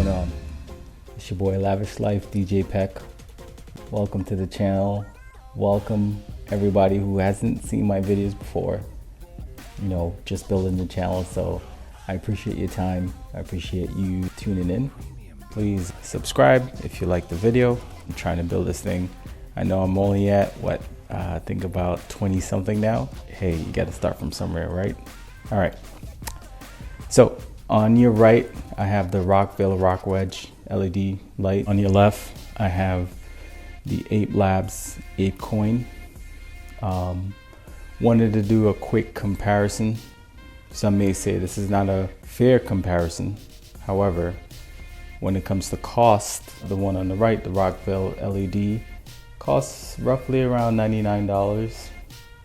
going on? It's your boy Lavish Life DJ Peck. Welcome to the channel. Welcome everybody who hasn't seen my videos before. You know, just building the channel, so I appreciate your time. I appreciate you tuning in. Please subscribe if you like the video. I'm trying to build this thing. I know I'm only at I think about 20 something now. Hey, you got to start from somewhere, right? All right. So on your right, I have the RockWedge LED light. On your left, I have the Ape Labs Ape coin. Wanted to do a quick comparison. Some may say this is not a fair comparison. However, when it comes to cost, the one on the right, the RockWedge LED, costs roughly around $99,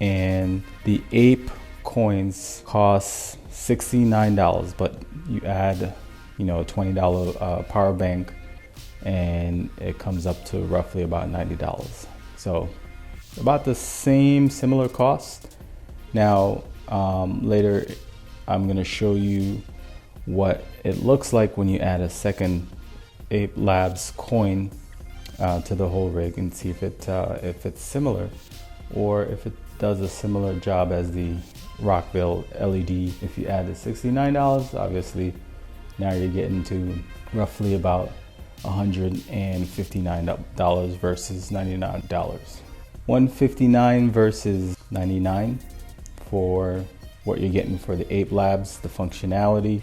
and the Ape coins cost $69, but you add, you know, a $20 power bank, and it comes up to roughly about $90. So about the similar cost. Now later I'm going to show you what it looks like when you add a second Ape Labs coin to the whole rig, and see if it's similar, or if it does a similar job as the RockWedge LED. If you add the $69, obviously now you're getting to roughly about $159 versus $99. $159 versus $99 for what you're getting for the Ape Labs, the functionality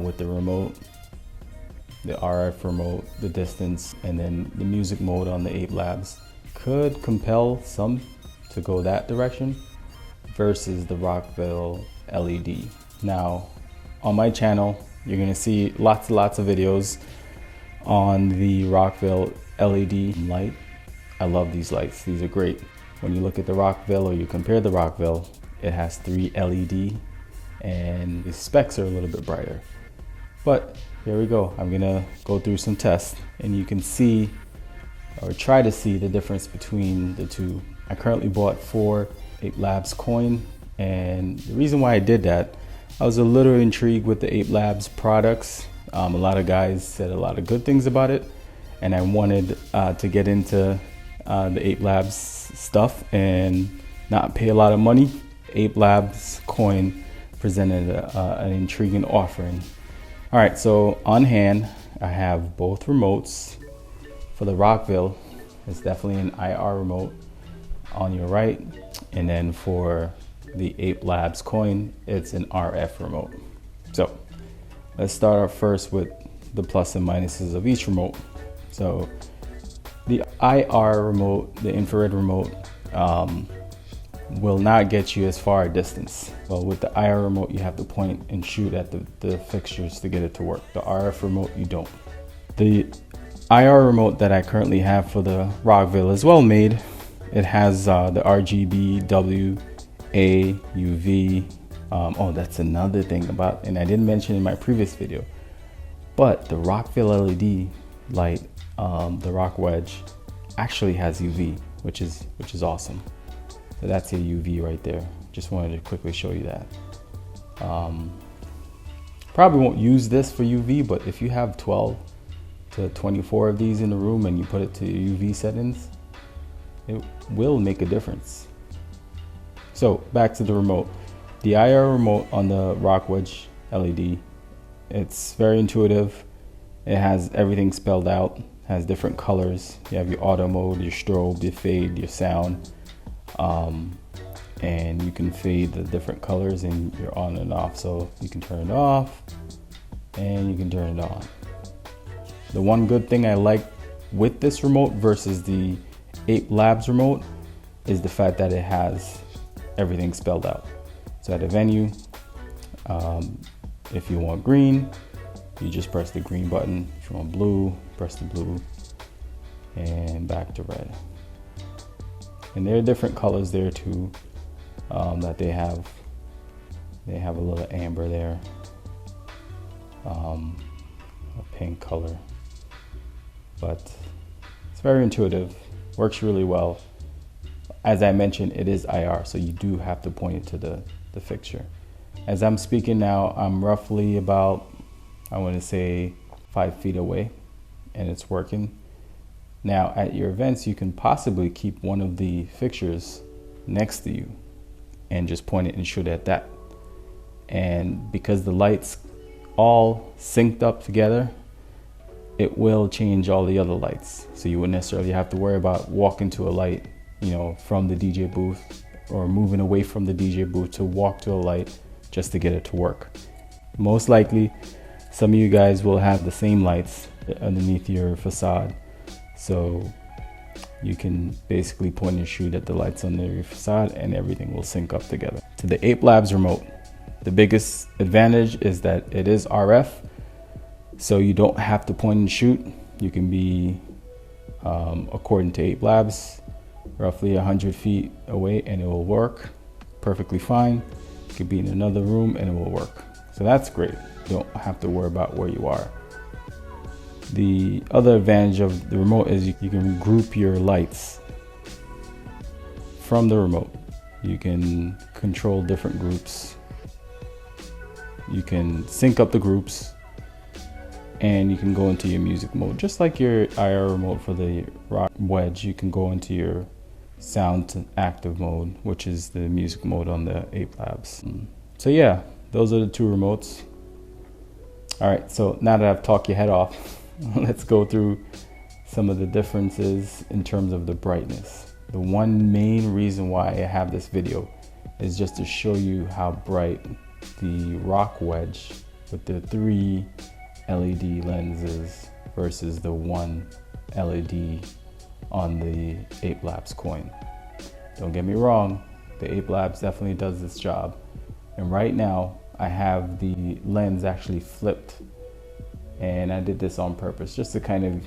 with the remote, the RF remote, the distance, and then the music mode on the Ape Labs could compel some to go that direction versus the RockWedge LED. Now, on my channel, you're gonna see lots of videos on the RockWedge LED light. I love these lights. These are great. When you look at the RockWedge, or you compare the RockWedge, it has 3 LED and the specs are a little bit brighter. But here we go. I'm gonna go through some tests, and you can see, or try to see, the difference between the two. I currently bought 4 Ape Labs coin, and the reason why I did that, I was a little intrigued with the Ape Labs products. A lot of guys said a lot of good things about it, and I wanted to get into the Ape Labs stuff and not pay a lot of money. Ape Labs coin presented an intriguing offering. All right, so on hand, I have both remotes. For the RockWedge, it's definitely an IR remote on your right, and then for the Ape Labs coin, it's an RF remote. So let's start off first with the plus and minuses of each remote. So the IR remote, the infrared remote, will not get you as far a distance. Well, with the IR remote, you have to point and shoot at the fixtures to get it to work. The RF remote, you don't. The IR remote that I currently have for the RockWedge is well made. It has the RGB, W, A, UV. Oh, that's another thing about, and I didn't mention in my previous video, but the RockWedge LED light, the RockWedge, actually has UV, which is awesome. So that's your UV right there. Just wanted to quickly show you that. Probably won't use this for UV, but if you have 12 to 24 of these in the room and you put it to your UV settings, it will make a difference. So back to the remote. The IR remote on the RockWedge LED, it's very intuitive. It has everything spelled out, has different colors. You have your auto mode, your strobe, your fade, your sound. And you can fade the different colors, and you're on and off. So you can turn it off and you can turn it on. The one good thing I like with this remote versus the Ape Labs remote is the fact that it has everything spelled out. So at a venue, if you want green, you just press the green button. If you want blue, press the blue, and back to red. And there are different colors there too that they have. They have a little amber there, a pink color, but it's very intuitive, works really well. As I mentioned, it is IR, so you do have to point it to the fixture. As I'm speaking now, I'm roughly about, I want to say 5 feet away and it's working. Now at your events, you can possibly keep one of the fixtures next to you and just point it and shoot at that. And because the lights all synced up together, it will change all the other lights. So you wouldn't necessarily have to worry about walking to a light, you know, from the DJ booth, or moving away from the DJ booth to walk to a light just to get it to work. Most likely, some of you guys will have the same lights underneath your facade. So you can basically point and shoot at the lights under your facade and everything will sync up together. To the Ape Labs remote, the biggest advantage is that it is RF. So you don't have to point and shoot. You can be, according to Ape Labs, roughly 100 feet away and it will work perfectly fine. You could be in another room and it will work. So that's great. You don't have to worry about where you are. The other advantage of the remote is you can group your lights from the remote. You can control different groups. You can sync up the groups and you can go into your music mode. Just like your IR remote for the RockWedge, you can go into your sound to active mode, which is the music mode on the Ape Labs. So yeah, those are the two remotes. All right, so now that I've talked your head off, let's go through some of the differences in terms of the brightness. The one main reason why I have this video is just to show you how bright the RockWedge with the 3 LED lenses versus the 1 LED on the Ape Labs coin. Don't get me wrong, the Ape Labs definitely does this job. And right now I have the lens actually flipped. And I did this on purpose just to kind of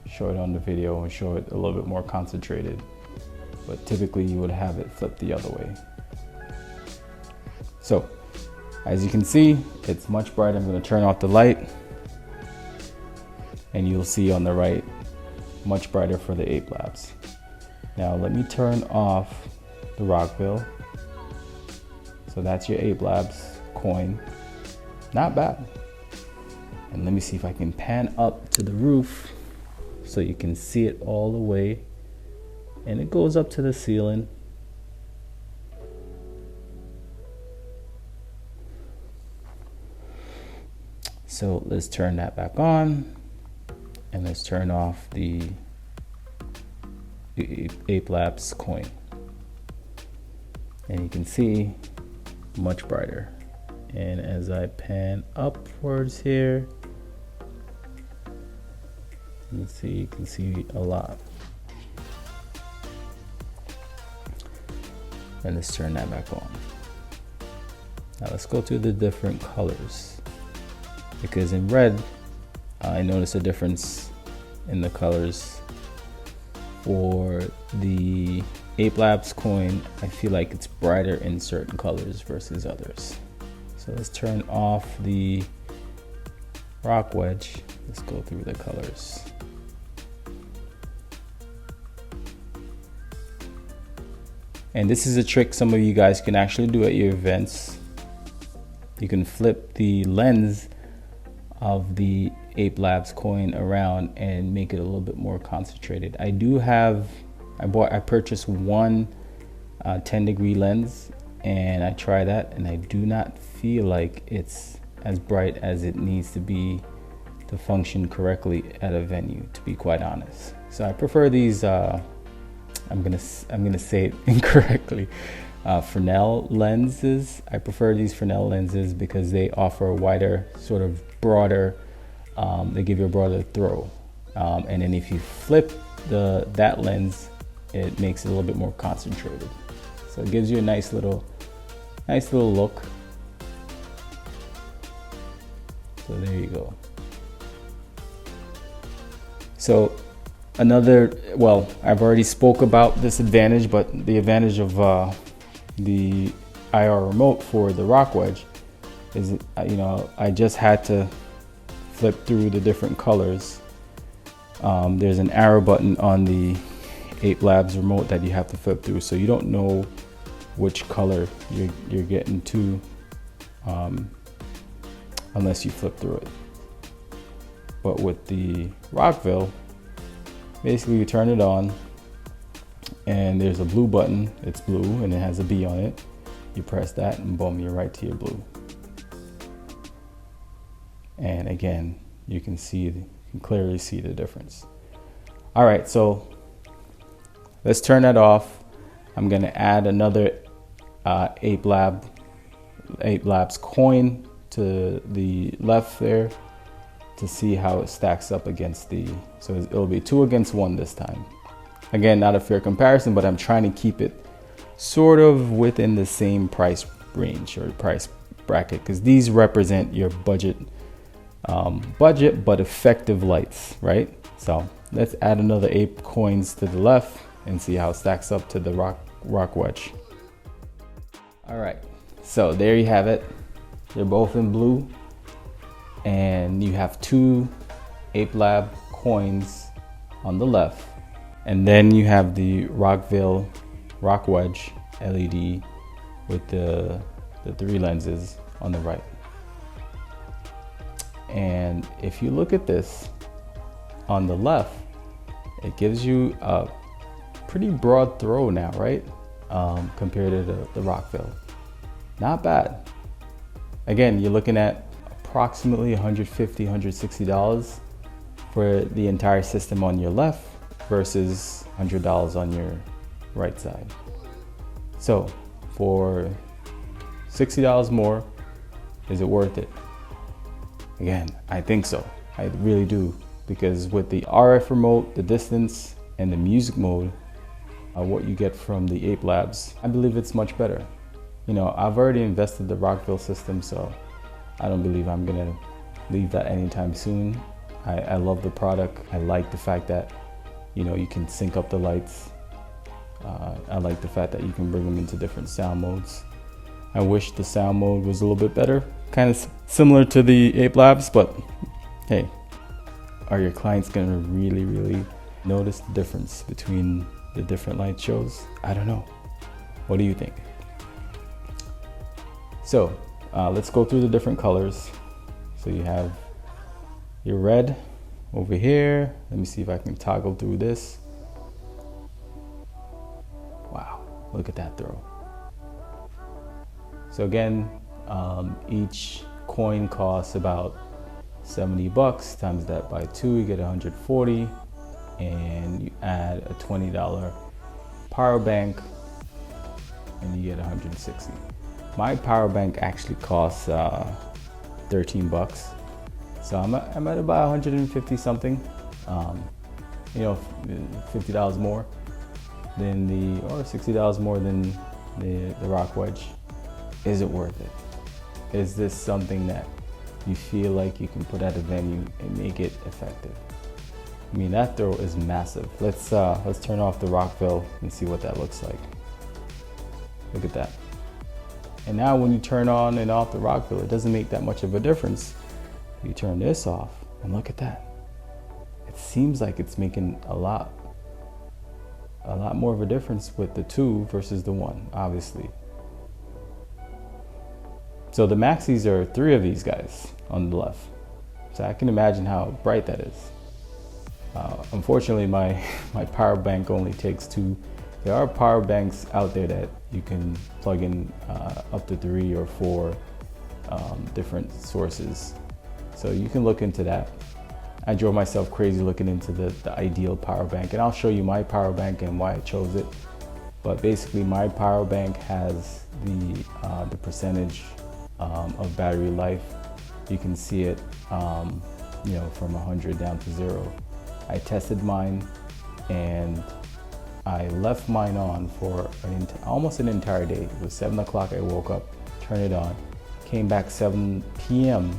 show it on the video and show it a little bit more concentrated. But typically you would have it flipped the other way. So as you can see, it's much brighter. I'm going to turn off the light and you'll see on the right, much brighter for the Ape Labs. Now let me turn off the Rockville. So that's your Ape Labs coin. Not bad. And let me see if I can pan up to the roof so you can see it all the way. And it goes up to the ceiling. So let's turn that back on. And let's turn off the Ape Labs coin. And you can see much brighter. And as I pan upwards here, you can see a lot. And let's turn that back on. Now let's go to the different colors, because in red I notice a difference in the colors. For the Ape Labs coin, I feel like it's brighter in certain colors versus others. So let's turn off the RockWedge. Let's go through the colors. And this is a trick some of you guys can actually do at your events. You can flip the lens of the Ape Labs coin around and make it a little bit more concentrated. I purchased one 10-degree lens and I try that, and I do not feel like it's as bright as it needs to be to function correctly at a venue, to be quite honest. So I prefer these I'm gonna say it incorrectly, Fresnel lenses. I prefer these Fresnel lenses because they offer a wider, sort of broader, they give you a broader throw, and then if you flip that lens, it makes it a little bit more concentrated. So it gives you a nice little look. So there you go. So well, I've already spoke about this advantage, but the advantage of the IR remote for the RockWedge is, I just had to flip through the different colors. There's an arrow button on the Ape Labs remote that you have to flip through, so you don't know which color you're getting to unless you flip through it. But with the Rockville, basically you turn it on and there's a blue button. It's blue and it has a B on it. You press that and boom, you're right to your blue. And again, you can clearly see the difference. All right, so let's turn that off. I'm gonna add another Ape Labs coin to the left there to see how it stacks up against so it'll be 2 against 1 this time. Again, not a fair comparison, but I'm trying to keep it sort of within the same price range or price bracket, because these represent your budget but effective lights, right? So let's add another Ape coins to the left and see how it stacks up to the RockWedge. All right, so there you have it. They're both in blue, and you have 2 Ape Lab coins on the left, and then you have the RockWedge LED with the 3 lenses on the right. And if you look at this on the left, it gives you a pretty broad throw now, right? Compared to the Rockville. Not bad. Again, you're looking at approximately $150, $160 for the entire system on your left versus $100 on your right side. So for $60 more, is it worth it? Again, I think so. I really do, because with the RF remote, the distance, and the music mode, what you get from the Ape Labs, I believe it's much better. You know, I've already invested the Rockville system, so I don't believe I'm gonna leave that anytime soon. I love the product. I like the fact that, you know, you can sync up the lights. I like the fact that you can bring them into different sound modes. I wish the sound mode was a little bit better, kind of similar to the Ape Labs, but hey, are your clients gonna really notice the difference between the different light shows? I don't know. What do you think? So let's go through the different colors. So you have your red over here. Let me see if I can toggle through this. Wow, look at that throw. So again, each coin costs about $70. Times that by 2, you get 140, and you add a $20 power bank and you get 160. My power bank actually costs $13, so I'm at about 150 something. You know, $50 more than or $60 more than the RockWedge. Is it worth it? Is this something that you feel like you can put at a venue and make it effective? I mean, that throw is massive. Let's turn off the Rockville and see what that looks like. Look at that. And now when you turn on and off the Rockville, it doesn't make that much of a difference. You turn this off and look at that. It seems like it's making a lot more of a difference with the 2 versus the 1, obviously. So the maxis are 3 of these guys on the left. So I can imagine how bright that is. Unfortunately, my power bank only takes 2. There are power banks out there that you can plug in up to 3 or 4 different sources. So you can look into that. I drove myself crazy looking into the ideal power bank, and I'll show you my power bank and why I chose it. But basically, my power bank has the percentage of battery life. You can see it, you know, from 100 down to 0. I tested mine, and I left mine on for almost an entire day. It was 7 o'clock. I woke up, turned it on, came back 7 p.m.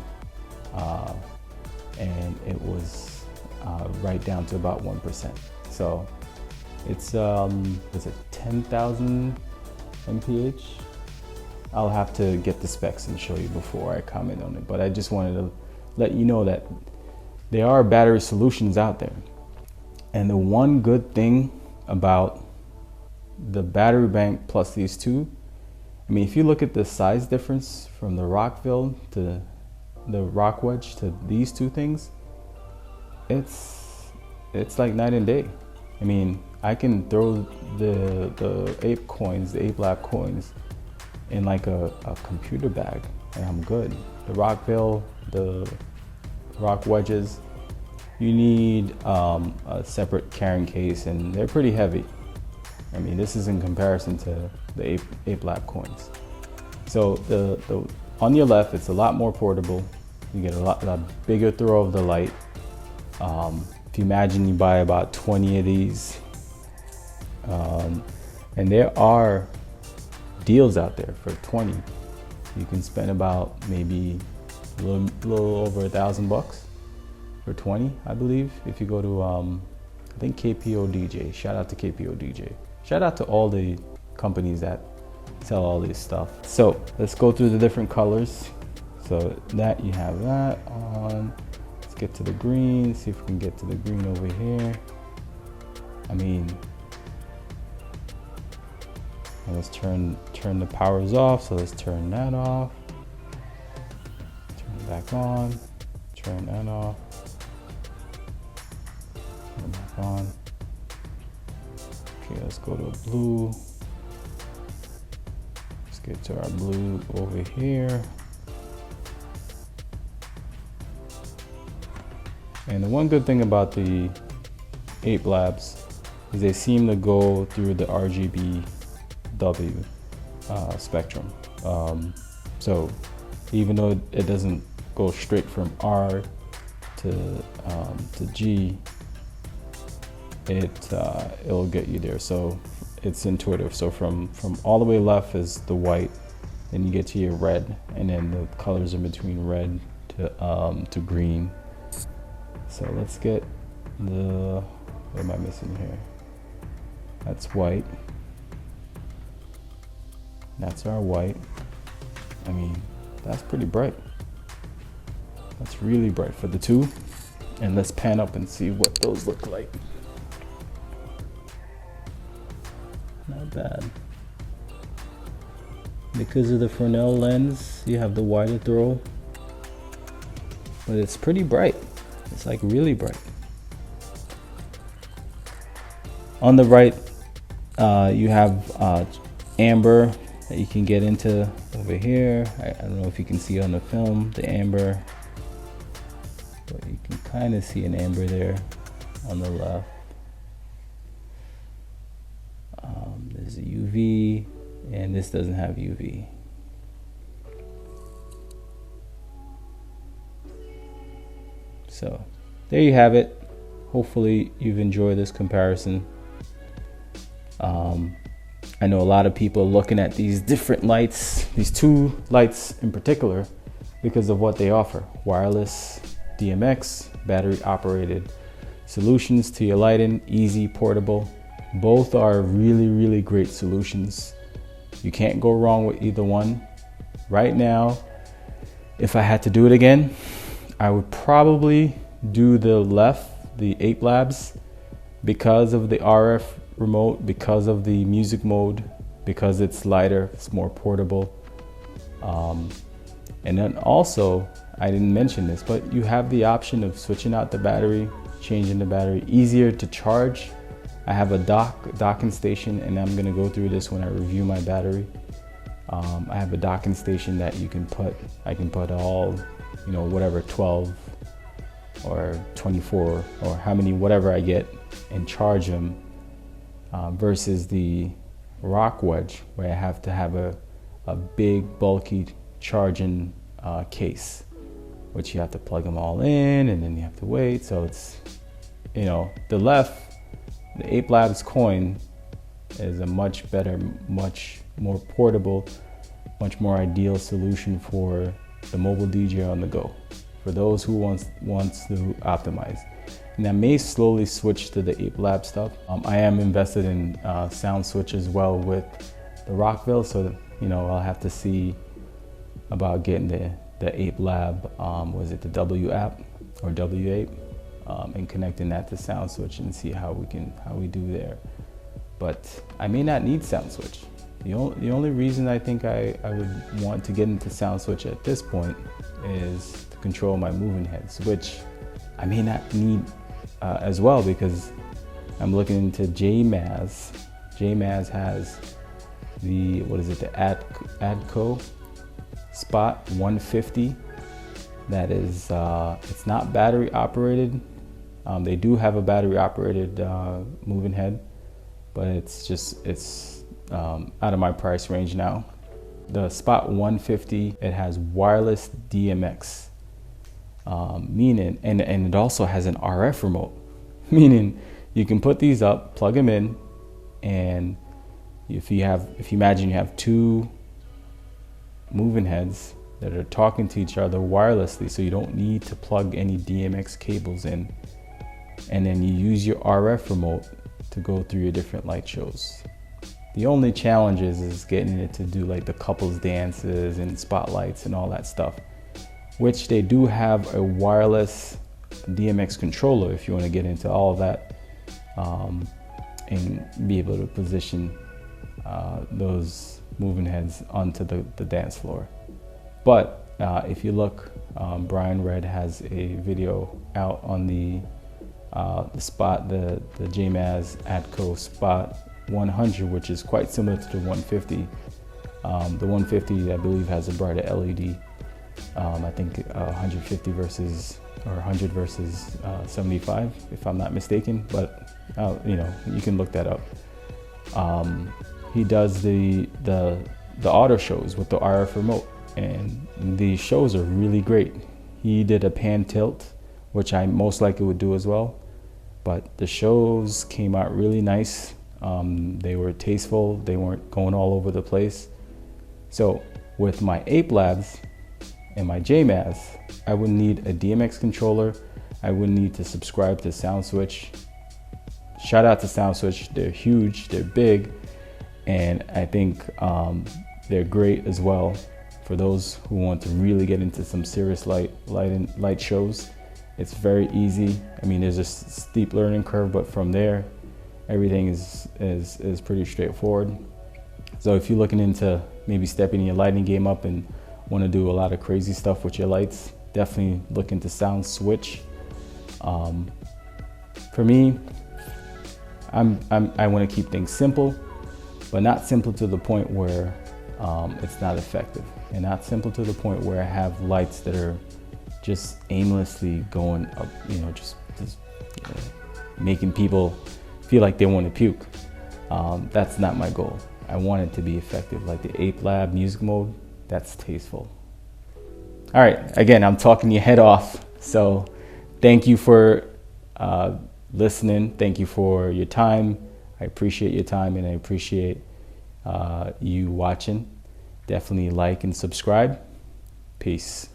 And it was right down to about 1%. So it's was it 10,000 mph? I'll have to get the specs and show you before I comment on it, but I just wanted to let you know that there are battery solutions out there. And the one good thing about the battery bank plus these 2, I mean, if you look at the size difference from the Rockville to the RockWedge to these 2 things, it's like night and day. I mean, I can throw the ape coins, the ape lab coins, in like a computer bag, and I'm good. The RockVille, the RockWedges, you need a separate carrying case, and they're pretty heavy. I mean, this is in comparison to the ape lab coins. So the on your left, it's a lot more portable. You get a bigger throw of the light. If you imagine you buy about 20 of these, and there are deals out there for 20. You can spend about maybe a little over $1,000 for 20, I believe. If you go to, I think KPO DJ. Shout out to KPO DJ. Shout out to all the companies that sell all this stuff. So let's go through the different colors. So that you have that on. Let's get to the green. See if we can get to the green over here. I mean, and let's turn the powers off. So let's turn that off. Turn it back on. Turn that off. Turn it back on. Okay, let's go to blue. Let's get to our blue over here. And the one good thing about the Ape Labs is they seem to go through the RGB spectrum. So even though it doesn't go straight from R to G, it'll get you there. So it's intuitive. So from all the way left is the white, then you get to your red, and then the colors in between red to green. So let's get what am I missing here? That's white. That's our white. I mean, that's pretty bright. That's really bright for the two. And let's pan up and see what those look like. Not bad. Because of the Fresnel lens, you have the wider throw, but it's pretty bright. It's like really bright. On the right, you have amber that you can get into over here. I don't know if you can see on the film the amber, but you can kind of see an amber there on the left. There's a UV, and this doesn't have UV. So there you have it. Hopefully you've enjoyed this comparison. I know a lot of people are looking at these different lights, these two lights in particular, because of what they offer. Wireless DMX, battery operated solutions to your lighting, easy, portable. Both are really, really great solutions. You can't go wrong with either one. Right now, if I had to do it again, I would probably do the left, the Ape Labs, because of the RF remote, because of the music mode, because it's lighter, it's more portable. And then also, I didn't mention this, but you have the option of switching out the battery, changing the battery, easier to charge. I have a docking station, and I'm gonna go through this when I review my battery. I have a docking station that I can put all, whatever, 12 or 24 or how many, whatever I get, and charge them, versus the RockWedge, where I have to have a big bulky charging case, which you have to plug them all in, and then you have to wait. So it's, the Ape Labs coin is a much better, much more portable, much more ideal solution for the mobile DJ on the go, for those who wants to optimize. And I may slowly switch to the Ape Lab stuff. I am invested in sound switch as well with the RockVille, so I'll have to see about getting the Ape Lab, was it the W app or W8, and connecting that to sound switch and see how we do there. But I may not need sound switch. The only reason I think I would want to get into sound switch at this point is to control my moving heads, which I may not need as well, because I'm looking into JMAZ. JMAZ has the, what is it, the Adco Spot 150. That is, it's not battery operated. They do have a battery operated moving head, but it's out of my price range now. The Spot 150, it has wireless DMX, meaning, and it also has an RF remote, meaning you can put these up, plug them in, and if you imagine you have two moving heads that are talking to each other wirelessly, so you don't need to plug any DMX cables in, and then you use your RF remote to go through your different light shows. The only challenge is getting it to do like the couples dances and spotlights and all that stuff, which they do have a wireless DMX controller if you want to get into all of that, and be able to position those moving heads onto the dance floor. But if you look, Brian Red has a video out on the Spot, the JMAZ Adco Spot 100, which is quite similar to the 150. The 150, I believe, has a brighter LED. I think 150 versus, or 100 versus 75, if I'm not mistaken. But you know, you can look that up. He does the auto shows with the RF remote, and the shows are really great. He did a pan tilt, which I most likely would do as well. But the shows came out really nice. They were tasteful. They weren't going all over the place. So with my Ape Labs and my JMAZ, I would need a DMX controller. I would need to subscribe to SoundSwitch. Shout out to SoundSwitch. They're huge, they're big, and I think they're great as well for those who want to really get into some serious light shows. It's very easy. I mean, there's a steep learning curve, but from there, everything is pretty straightforward. So if you're looking into maybe stepping your lighting game up and want to do a lot of crazy stuff with your lights, definitely look into SoundSwitch. For me, I want to keep things simple, but not simple to the point where it's not effective, and not simple to the point where I have lights that are just aimlessly going up, you know, just making people feel like they want to puke. That's not my goal. I want it to be effective, like the Ape Lab music mode. That's tasteful. All right, again, I'm talking your head off. So thank you for listening. Thank you for your time. I appreciate your time, and I appreciate you watching. Definitely like and subscribe. Peace.